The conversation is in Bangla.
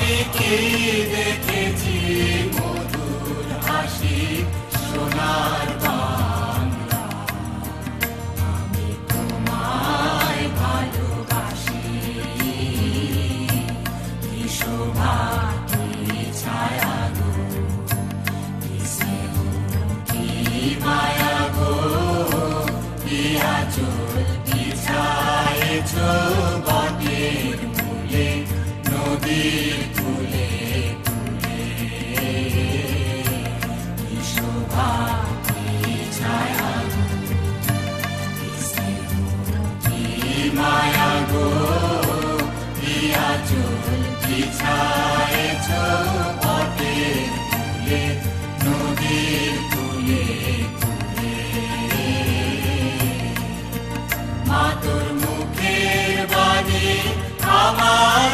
আমি কি দেখেছি মধুর হাসি সোনার বাংলা, আমি তোমায় ভালোবাসি। কি শোভা কি ছায়া গো, কি স্নেহ কি মায়া গো, কি আঁচল বিছায়েছ বটের মূলে নদীর কূলে কূলে। কি শোভা কি ছায়া গো, কি স্নেহ কি মায়া গো, কি আঁচল বিছায়েছ বটের মূলে নদীর কূলে কূলে। মা তোর মুখের বাণী আমার